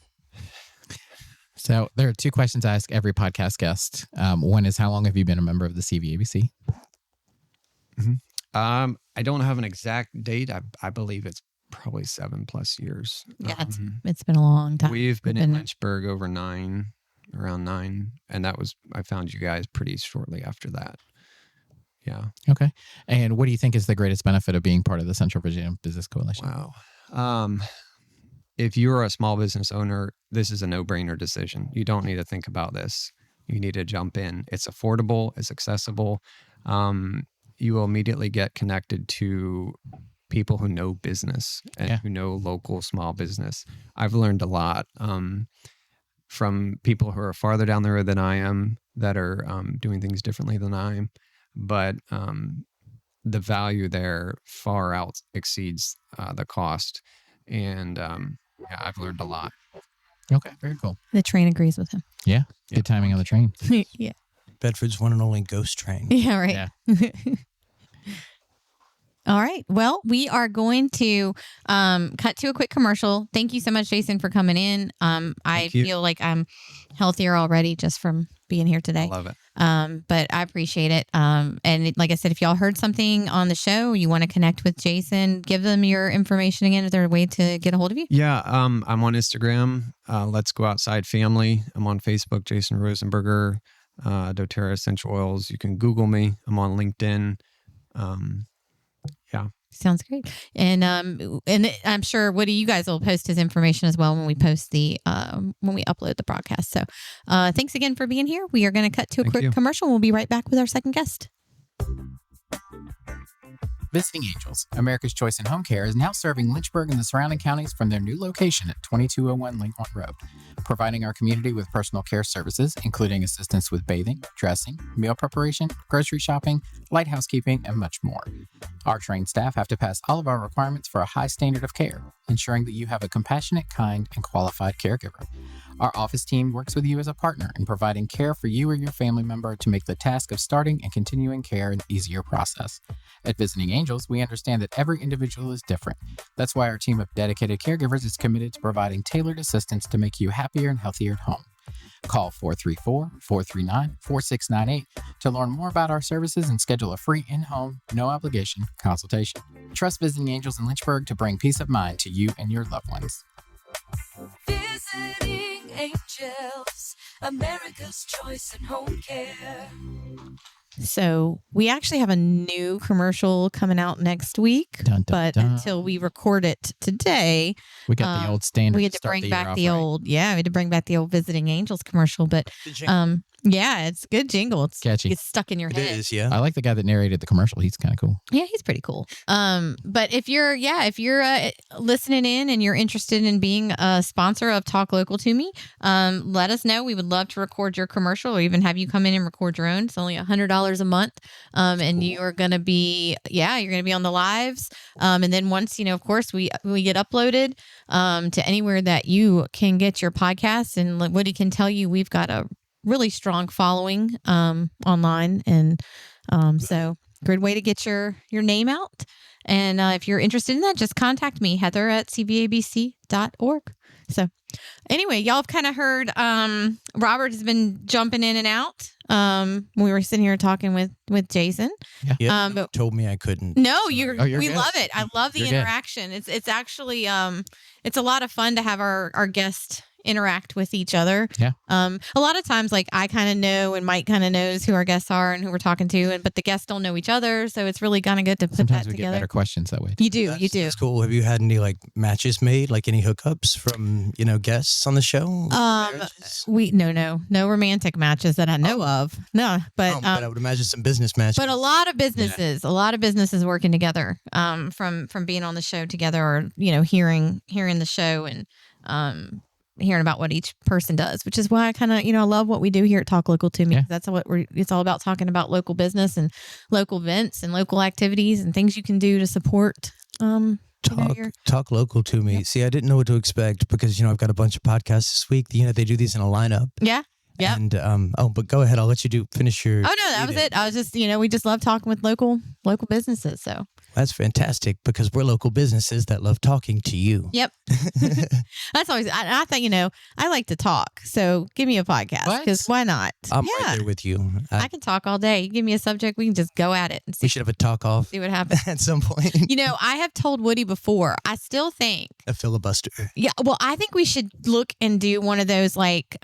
So there are two questions I ask every podcast guest. One is, how long have you been a member of the CVABC? I don't have an exact date. I believe it's probably 7+ years. Yeah, it's been a long time. We've been in Lynchburg around 9. And I found you guys pretty shortly after that. Yeah. Okay. And what do you think is the greatest benefit of being part of the Central Virginia Business Coalition? Wow. If you're a small business owner, this is a no-brainer decision. You don't need to think about this. You need to jump in. It's affordable. It's accessible. You will immediately get connected to people who know business and who know local small business. I've learned a lot from people who are farther down the road than I am, that are doing things differently than I am. But the value there far out exceeds the cost. And I've learned a lot. Okay, very cool. The train agrees with him. Yeah, good timing on the train. Yeah. Bedford's one and only ghost train. Yeah, right. Yeah. All right. Well, we are going to cut to a quick commercial. Thank you so much, Jason, for coming in. I feel like I'm healthier already just from being here today. I love it. But I appreciate it. And like I said, if y'all heard something on the show, you want to connect with Jason, give them your information again. Is there a way to get a hold of you? Yeah. I'm on Instagram. Let's Go Outside Family. I'm on Facebook, Jason Rosenberger, doTERRA Essential Oils. You can Google me. I'm on LinkedIn. Yeah. Sounds great. And I'm sure Woody, you guys will post his information as well when we post when we upload the broadcast. So thanks again for being here. We are going to cut to a quick commercial. We'll be right back with our second guest. Visiting Angels, America's Choice in Home Care, is now serving Lynchburg and the surrounding counties from their new location at 2201 Lincoln Road, providing our community with personal care services, including assistance with bathing, dressing, meal preparation, grocery shopping, light housekeeping, and much more. Our trained staff have to pass all of our requirements for a high standard of care, ensuring that you have a compassionate, kind, and qualified caregiver. Our office team works with you as a partner in providing care for you or your family member to make the task of starting and continuing care an easier process. At Visiting Angels, we understand that every individual is different. That's why our team of dedicated caregivers is committed to providing tailored assistance to make you happier and healthier at home. Call 434-439-4698 to learn more about our services and schedule a free in-home, no-obligation consultation. Trust Visiting Angels in Lynchburg to bring peace of mind to you and your loved ones. Visiting Angels, America's Choice in Home Care. So we actually have a new commercial coming out next week, but until we record it today, we got the old standard. We had to bring back the old, we had to bring back the old Visiting Angels commercial. But Yeah, it's a good jingle. It's Catchy. It's stuck in your It head. is, yeah. I like the guy that narrated the commercial. He's kind of cool. Yeah, he's pretty cool. But if you're listening in and you're interested in being a sponsor of Talk Local to Me, let us know. We would love to record your commercial or even have you come in and record your own. It's only $100 a month. And you're going to be on the lives. And then once, of course, we get uploaded to anywhere that you can get your podcast. And Woody can tell you, we've got a really strong following online. And so great way to get your name out. And if you're interested in that, just contact me, Heather at cvabc.org. So anyway, y'all have kind of heard Robert has been jumping in and out. We were sitting here talking with Jason. Yeah, But told me I couldn't. no, you're we good. love it. I love the You're good. interaction. It's actually it's a lot of fun to have our guests interact with each other. Yeah. A lot of times, like I kind of know and Mike kind of knows who our guests are and who we're talking to, but the guests don't know each other, so it's really kind of good to put Sometimes that we get together. better questions that way. You do. That's cool. Have you had any like matches made, like any hookups from guests on the show? Marriages? No romantic matches that I know of. No, but I would imagine some business matches. But a lot of businesses working together, from being on the show together, or hearing the show and hearing about what each person does, which is why I kind of I love what we do here at Talk Local to Me. Yeah. That's what it's all about, talking about local business and local events and local activities and things you can do to support. Talk local to me. See, I didn't know what to expect because I've got a bunch of podcasts this week. They do these in a lineup. Yeah. Yeah. And but go ahead. I'll let you finish your. Oh no, that was it. I was just we just love talking with local businesses. So that's fantastic because we're local businesses that love talking to you. yep. That's always. I think I like to talk. So give me a podcast because why not? I'm right there with you. I can talk all day. You give me a subject, we can just go at it and see. We should have a talk off. See what happens at some point. I have told Woody before. I still think a filibuster. Yeah. Well, I think we should look and do one of those like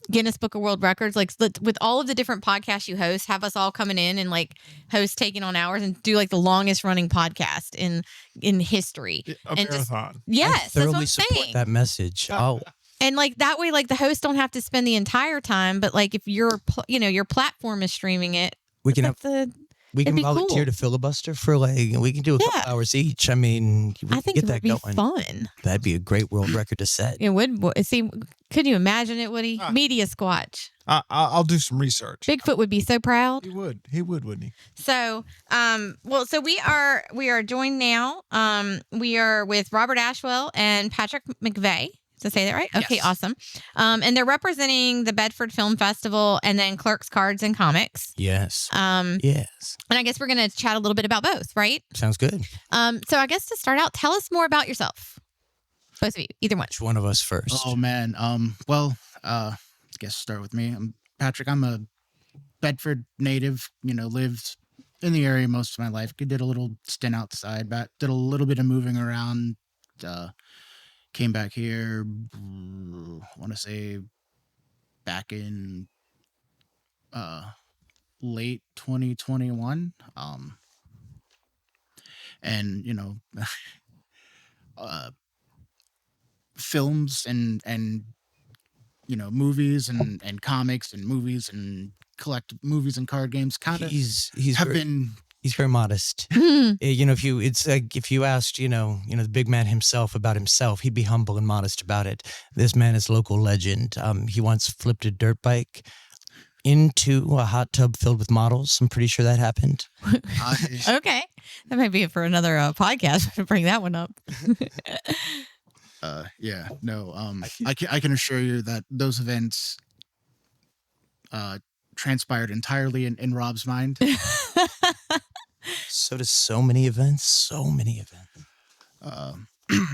Guinness Book of World Records, like with all of the different podcasts you host, have us all coming in and like host taking on hours and do like the longest running podcast in history. A and marathon. Yes, I thoroughly that's what I'm support saying. that message. And like that way, like the hosts don't have to spend the entire time, but like if your platform is streaming it, we can we it'd can be volunteer cool. to filibuster for we can do a couple hours each. I mean, we I can think get it that would be going. fun. That'd be a great world record to set. It would. See, could you imagine it, Woody? Media Squatch. I'll do some research. Bigfoot would be so proud. He would, wouldn't he? So, so we are joined now. We are with Robert Ashwell and Patrick McVeigh. Did I say that right? Okay, Yes. awesome. And they're representing the Bedford Film Festival and then Clerks, Cards, and Comics. Yes. Yes. And I guess we're going to chat a little bit about both, right? Sounds good. So I guess to start out, tell us more about yourself. Both of you, either one. Which one of us first? Oh man. I guess start with me. I'm Patrick. I'm a Bedford native. Lived in the area most of my life. Did a little stint outside, but did a little bit of moving around. Came back here. I want to say back in late 2021. And films and movies and comics and movies and collect movies and card games kind of He's very modest. If you asked, the big man himself about himself, he'd be humble and modest about it. This man is local legend. He once flipped a dirt bike into a hot tub filled with models. I'm pretty sure that happened. Okay, that might be for another podcast to bring that one up. I can assure you that those events transpired entirely in Rob's mind. So does so many events.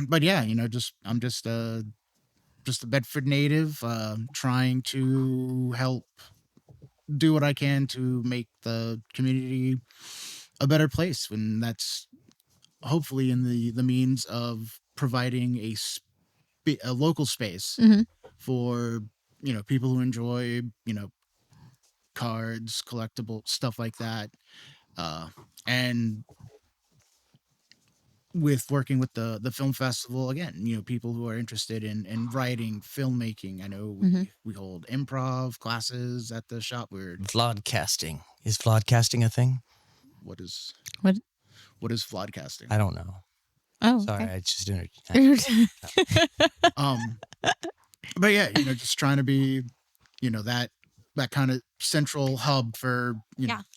But yeah, I'm just a Bedford native, trying to help do what I can to make the community a better place. And that's hopefully in the means of providing a local space for people who enjoy cards, collectible stuff like that, and with working with the film festival again, people who are interested in writing, filmmaking. I know we hold improv classes at the shop. We're Vlogcasting. Is vlogcasting a thing? what is What? what is vlogcasting? I don't know. Oh, Sorry, okay. I just didn't. But yeah, just trying to be, that kind of central hub for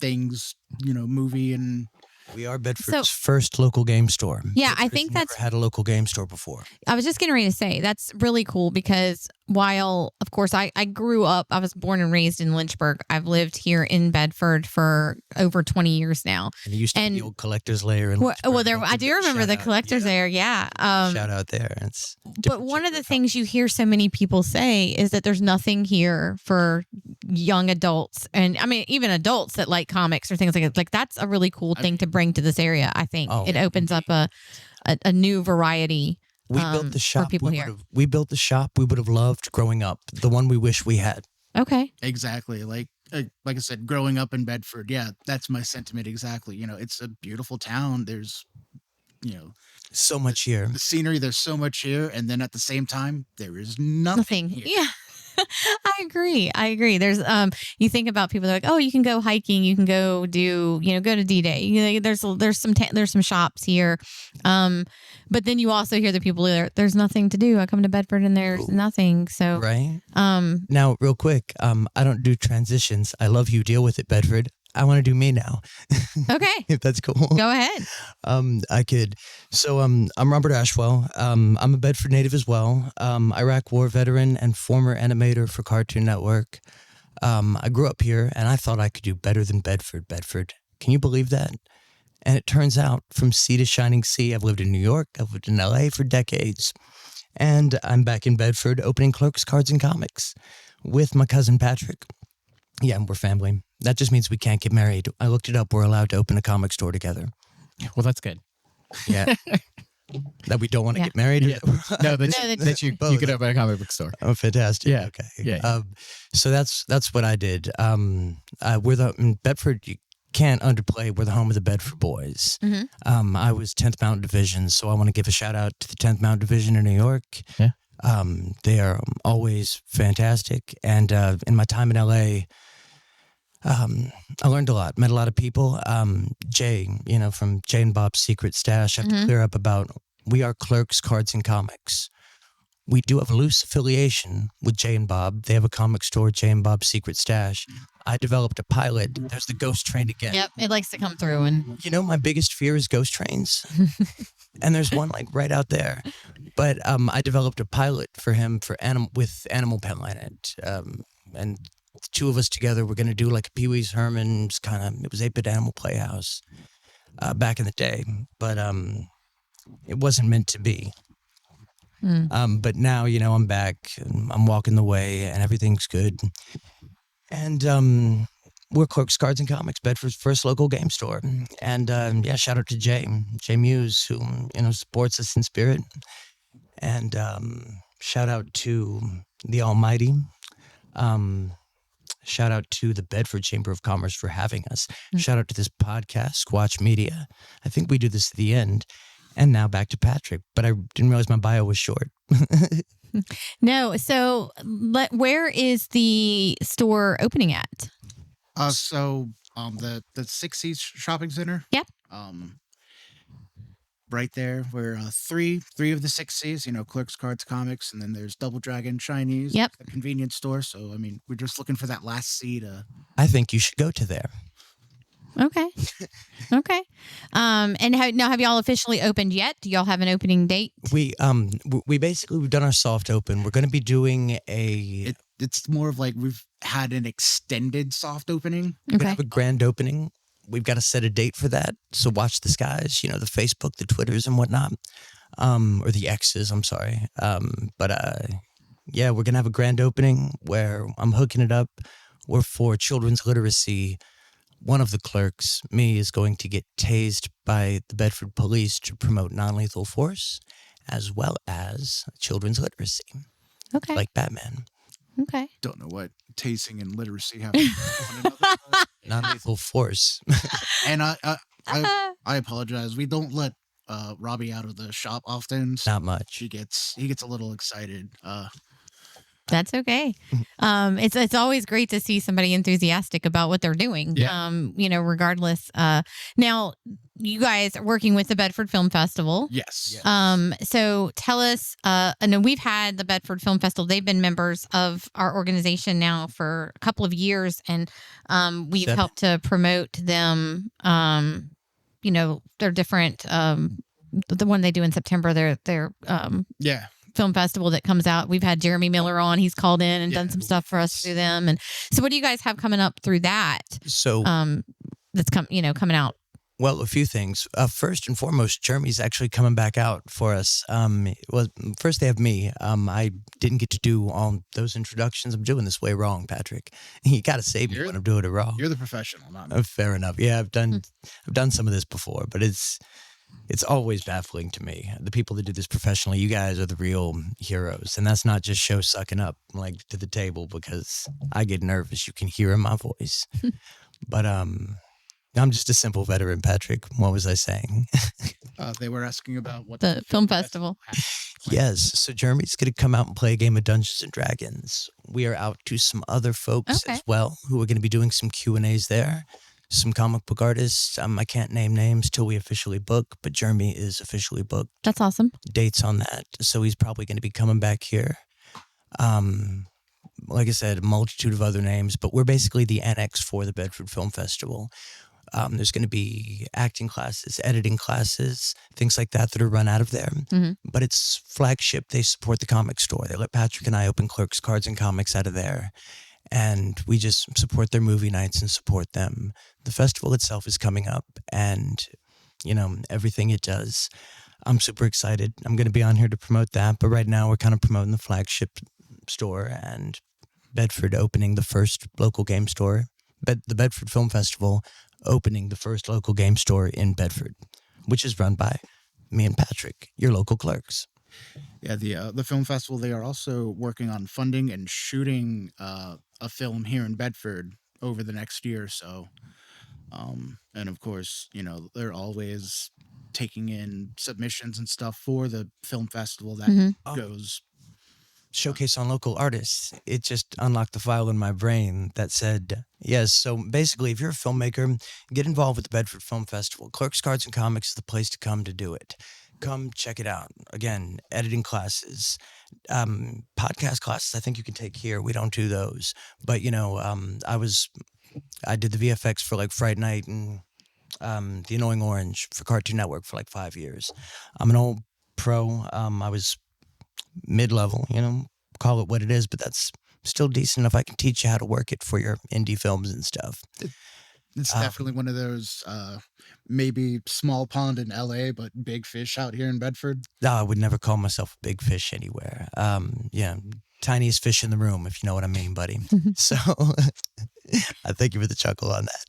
things, movie and. We are Bedford's first local game store. Yeah, I Bedford's think never that's. had a local game store before. I was just getting ready to say that's really cool because while, of course, I grew up, I was born and raised in Lynchburg. I've lived here in Bedford for over 20 years now. And it used to be the old collector's lair. In well, Lynchburg. I do remember the collector's lair. Yeah. Shout out there. It's but one of the things you hear so many people say is that there's nothing here for young adults, and I mean even adults that like comics or things like that. Like that's a really cool thing to bring to this area. I think it opens up a new variety. We built the shop. For people here. We built the shop we would have loved growing up. The one we wish we had. Okay. Exactly. Like I said, growing up in Bedford, yeah, that's my sentiment exactly. It's a beautiful town. There's, so much here. The scenery, there's so much here, and then at the same time, there is nothing here. Yeah. I agree. There's you think about people that are like, oh, you can go hiking, you can go do, go to D-Day. There's some shops here. But then you also hear the people there's nothing to do. I come to Bedford and there's nothing. So right. Now real quick, I don't do transitions. I love you. Deal with it, Bedford. I want to do me now. Okay. If that's cool. Go ahead. I could. So I'm Robert Ashwell. I'm a Bedford native as well. Iraq War veteran and former animator for Cartoon Network. I grew up here and I thought I could do better than Bedford. Can you believe that? And it turns out from sea to shining sea, I've lived in New York. I've lived in LA for decades. And I'm back in Bedford opening Clerks, Cards, and Comics with my cousin Patrick. Yeah, we're family. That just means we can't get married. I looked it up. We're allowed to open a comic store together. Well, that's good. Yeah. That we don't want to get married? Yeah. No, that you could open a comic book store. Oh, fantastic. Yeah. Okay. Yeah. So that's what I did. In Bedford, you can't underplay. We're the home of the Bedford boys. Mm-hmm. I was 10th Mountain Division, so I want to give a shout out to the 10th Mountain Division in New York. Yeah. They are always fantastic. And in my time in LA, I learned a lot, met a lot of people. Jay, from Jay and Bob's Secret Stash, I have to clear up about, we are Clerks, Cards, and Comics. We do have a loose affiliation with Jay and Bob. They have a comic store, Jay and Bob's Secret Stash. I developed a pilot. There's the ghost train again. Yep, it likes to come through. And my biggest fear is ghost trains. And there's one like right out there. But I developed a pilot for him with Animal Planet. And the two of us together, we're going to do like a Pee Wee's Herman's it was 8-Bit Animal Playhouse back in the day. But it wasn't meant to be. But now, I'm back, and I'm walking the way, and everything's good. And we're Clerks, Cards, and Comics, Bedford's first local game store. And shout out to Jay Muse, who supports us in spirit. And shout out to the Almighty. Shout out to the Bedford Chamber of Commerce for having us. Shout out to this podcast, Squatch Media. I think we do this at the end. And now back to Patrick, but I didn't realize my bio was short. No, so where is the store opening at? The 6 Seas Shopping Center. Yep. Right there, where three of the 6 C's, Clerks, Cards, Comics, and then there's Double Dragon Chinese. Yep. A convenience store. So we're just looking for that last C to. I think you should go to there. Okay. And have y'all officially opened yet? Do y'all have an opening date? We've done our soft open. We're going to be doing it's more of like we've had an extended soft opening. We're going to have a grand opening. We've got to set a date for that. So watch the skies, the Facebook, the Twitters and whatnot. Or the X's, I'm sorry. We're going to have a grand opening where I'm hooking it up. We're for children's literacy. One of the clerks, me, is going to get tased by the Bedford police to promote non-lethal force, as well as children's literacy. Okay. Like Batman. Okay. Don't know what tasing and literacy have to do with one another. Non-lethal force. And I apologize. We don't let Robbie out of the shop often. So Not much. he gets a little excited. That's okay. It's always great to see somebody enthusiastic about what they're doing. Yeah. Regardless. Now, you guys are working with the Bedford Film Festival. Yes. So tell us. I know we've had the Bedford Film Festival. They've been members of our organization now for a couple of years, and we've 7. helped to promote them. Their different. The one they do in September. Their Yeah. film festival that comes out. We've had Jeremy Miller on. He's called in and done some stuff for us through them. And so what do you guys have coming up through that? So That's coming out. Well, a few things. First and foremost, Jeremy's actually coming back out for us. First they have me. I didn't get to do all those introductions. I'm doing this way wrong, Patrick. You got to save me when I'm doing it wrong. You're the professional, not me. Fair enough. Yeah, I've done some of this before, but it's always baffling to me. The people that do this professionally, you guys are the real heroes. And that's not just show sucking up like to the table, because I get nervous. You can hear in my voice. But I'm just a simple veteran, Patrick. What was I saying? They were asking about what The film festival. Yes. So Jeremy's going to come out and play a game of Dungeons and Dragons. We are out to some other folks as well who are going to be doing some Q&As there. Some comic book artists. I can't name names till we officially book, but Jeremy is officially booked. That's awesome. Dates on that. So he's probably going to be coming back here. Like I said, a multitude of other names, but we're basically the annex for the Bedford Film Festival. There's going to be acting classes, editing classes, things like that are run out of there. Mm-hmm. But it's flagship. They support the comic store. They let Patrick and I open Clerks, Cards, and Comics out of there. And we just support their movie nights and support them. The festival itself is coming up, and, everything it does. I'm super excited. I'm going to be on here to promote that. But right now we're kind of promoting the flagship store and Bedford opening the first local game store. The Bedford Film Festival opening the first local game store in Bedford, which is run by me and Patrick, your local clerks. Yeah, the film festival, they are also working on funding and shooting a film here in Bedford over the next year or so. And of course, they're always taking in submissions and stuff for the film festival that goes. Showcase on local artists. It just unlocked the file in my brain that said, yes. So basically, if you're a filmmaker, get involved with the Bedford Film Festival. Clerks, Cards, and Comics is the place to come to do it. Come check it out. Again, editing classes, podcast classes, I think you can take here. We don't do those. But, I did the VFX for like Fright Night and The Annoying Orange for Cartoon Network for like 5 years. I'm an old pro. I was mid-level, call it what it is, but that's still decent if I can teach you how to work it for your indie films and stuff. It's definitely one of those maybe small pond in LA, but big fish out here in Bedford. No, I would never call myself a big fish anywhere. Tiniest fish in the room, if you know what I mean, buddy. So I thank you for the chuckle on that.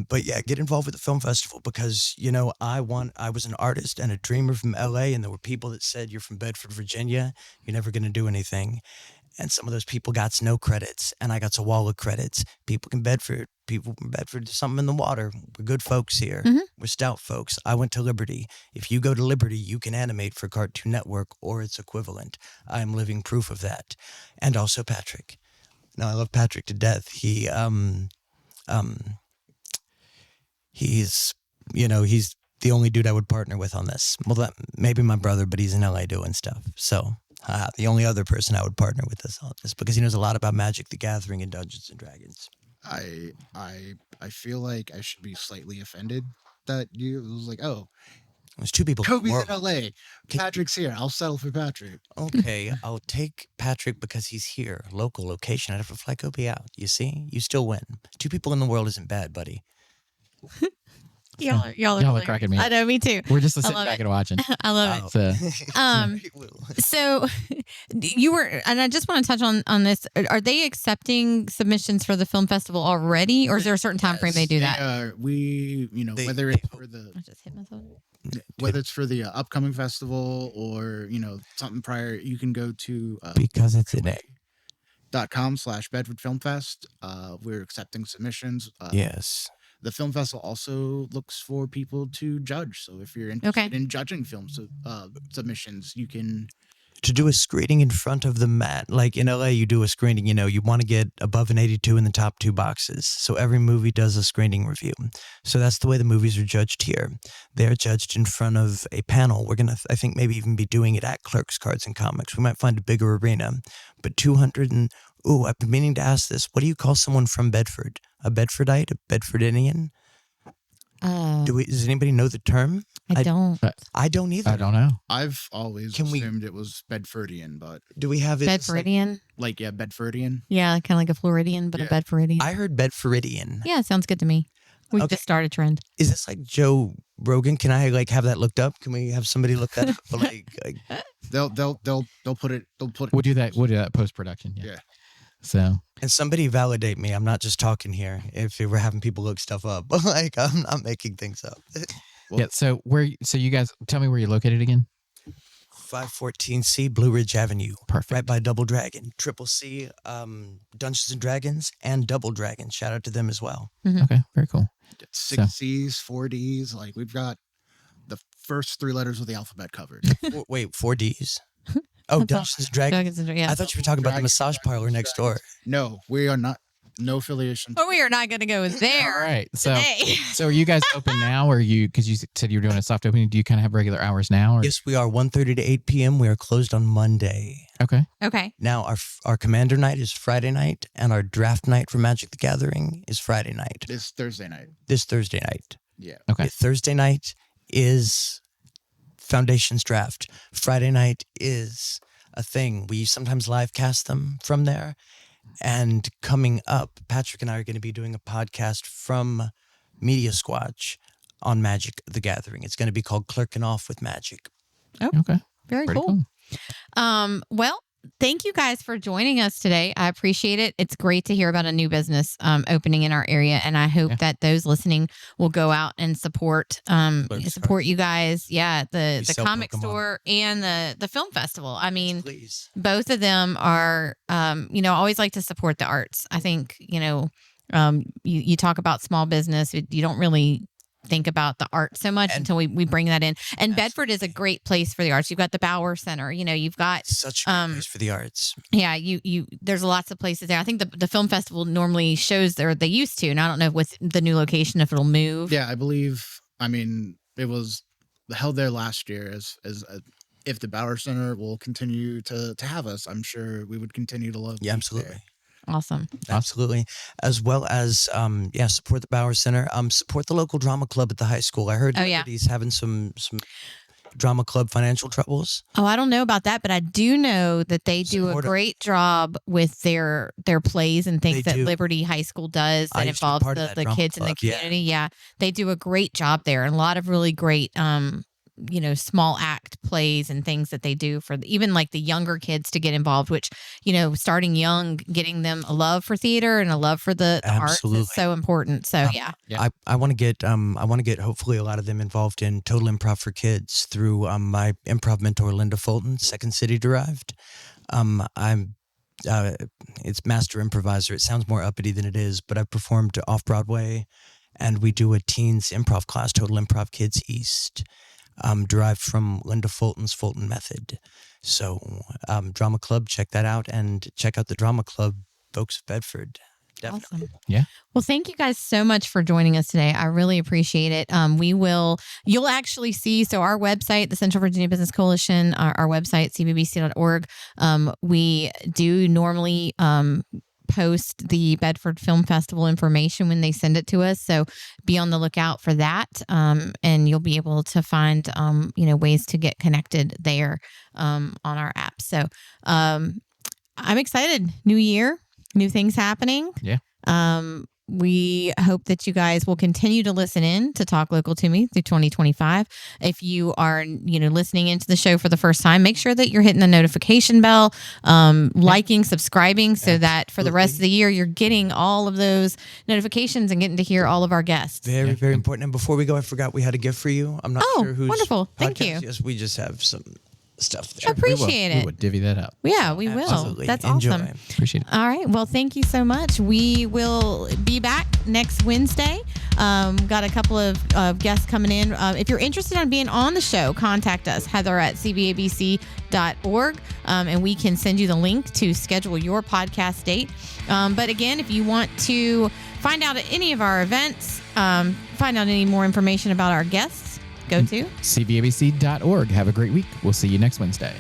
But yeah, get involved with the film festival because, I was an artist and a dreamer from LA, and there were people that said, you're from Bedford, Virginia, you're never going to do anything. And some of those people got no credits, and I got a wall of credits. People from Bedford, there's something in the water. We're good folks here. Mm-hmm. We're stout folks. I went to Liberty. If you go to Liberty, you can animate for Cartoon Network or its equivalent. I am living proof of that. And also Patrick. No, I love Patrick to death. He's the only dude I would partner with on this. Well, maybe my brother, but he's in LA doing stuff. So the only other person I would partner with on this because he knows a lot about Magic the Gathering and Dungeons and Dragons. I feel like I should be slightly offended that you was like, oh, there's two people. Kobe's in LA. Patrick's here. I'll settle for Patrick. Okay, I'll take Patrick because he's here. Local location. I'd have to fly Kobe out. You see? You still win. Two people in the world isn't bad, buddy. Y'all are cracking me up. I know, me too. We're just sitting back and watching. I love it. So you were, and I just want to touch on this. Are they accepting submissions for the film festival already, or is there a certain time frame they do that? Whether it's for the I just hit myself. Whether it's for the upcoming festival or something prior, you can go to because it's in it. .com/Bedford Film Fest. We're accepting submissions. Yes. the film festival also looks for people to judge. So if you're interested in judging film submissions, you can to do a screening in front of the mat. Like in LA, you do a screening, you want to get above an 82 in the top 2 boxes. So every movie does a screening review. So that's the way the movies are judged here. They're judged in front of a panel. We're going to, I think, maybe even be doing it at Clerks, Cards, and Comics. We might find a bigger arena, but 200 and, I've been meaning to ask this. What do you call someone from Bedford? A Bedfordite? A Bedfordian? Does anybody know the term? I don't. I don't either. I don't know. I've always assumed it was Bedfordian, but do we have it? Bedfordian? Bedfordian? Yeah, kind of like a Floridian, but a Bedfordian. I heard Bedfordian. Yeah, it sounds good to me. We just start a trend. Is this like Joe Rogan? Can I have that looked up? Can we have somebody look that up? They'll put it. We'll do that. We'll do that post production. Yeah. So. And somebody validate me. I'm not just talking here. If we're having people look stuff up, I'm not making things up. Yeah. So you guys tell me where you're located again. 514C Blue Ridge Avenue. Perfect. Right by Double Dragon. Triple C, Dungeons and Dragons, and Double Dragon. Shout out to them as well. Mm-hmm. Okay. Very cool. 6 C's, 4 D's. Like we've got the first 3 letters of the alphabet covered. Wait, 4 D's? Oh, Dungeons and Dragons. Yeah. I thought you were talking about the massage parlor next door. No, we are not. No affiliation. But we are not going to go there. All right. So, today. So are you guys open now, or because you said you were doing a soft opening? Do you kind of have regular hours now? Or? Yes, we are. 1:30 to 8 p.m. We are closed on Monday. Okay. Now our Commander night is Friday night, and our draft night for Magic the Gathering is Friday night. This Thursday night. Yeah. Okay. Thursday night is Foundations draft. Friday night is a thing. We sometimes live cast them from there. And coming up, Patrick and I are going to be doing a podcast from Media Squatch on Magic the Gathering. It's going to be called Clerking Off with Magic. Oh, okay. Very cool. Well, thank you guys for joining us today. I appreciate it. It's great to hear about a new business opening in our area, and I hope that those listening will go out and support you guys. Yeah, the comic store and the film festival. I mean, both of them are. I always like to support the arts. I think you talk about small business, you don't really think about the art so much until we bring that in. And Bedford is a great place for the arts. You've got the Bauer Center. You've got such a great place for the arts. Yeah, there's lots of places there. I think the film festival normally shows there. They used to, and I don't know with the new location if it'll move. Yeah, I believe. I mean, it was held there last year. If the Bauer Center will continue to have us, I'm sure we would continue to love. Yeah, absolutely. There. Awesome. Absolutely. As well as, support the Bauer Center. Support the local drama club at the high school. I heard he's having some drama club financial troubles. Oh, I don't know about that, but I do know that they do a great job with their plays and things that Liberty High School does that involves the kids in the community. Yeah, they do a great job there, and a lot of really great small act plays and things that they do for even like the younger kids to get involved, which, starting young, getting them a love for theater and a love for the arts is so important. So, I want to get hopefully a lot of them involved in Total Improv for Kids through my improv mentor, Linda Fulton, Second City derived. It's master improviser. It sounds more uppity than it is, but I've performed off Broadway, and we do a teens improv class, Total Improv Kids East. Derived from Linda Fulton's Fulton Method. So, Drama Club, check that out, and check out the Drama Club, folks of Bedford. Definitely. Awesome. Yeah. Well, thank you guys so much for joining us today. I really appreciate it. You'll actually see, so our website, the Central Virginia Business Coalition, our website, cbbc.org, we do normally post the Bedford Film Festival information when they send it to us. So be on the lookout for that. And you'll be able to find, ways to get connected there on our app. So I'm excited. New year, new things happening. Yeah. We hope that you guys will continue to listen in to Talk Local to Me through 2025. If you are, listening into the show for the first time, make sure that you're hitting the notification bell, liking, subscribing, so that for the rest of the year, you're getting all of those notifications and getting to hear all of our guests. Very, very important. And before we go, I forgot we had a gift for you. I'm not sure who's wonderful. Thank you. Yes, we just have some stuff there. Appreciate it. We would divvy that up. Yeah, we will. Absolutely. That's Enjoy. awesome. Appreciate it. All right. Well, thank you so much. We will be back next Wednesday. Got a couple of guests coming in. If you're interested in being on the show, contact us, heather@cbabc.org, and we can send you the link to schedule your podcast date. But again, if you want to find out at any of our events, find out any more information about our guests, go to cbabc.org. Have a great week. We'll see you next Wednesday.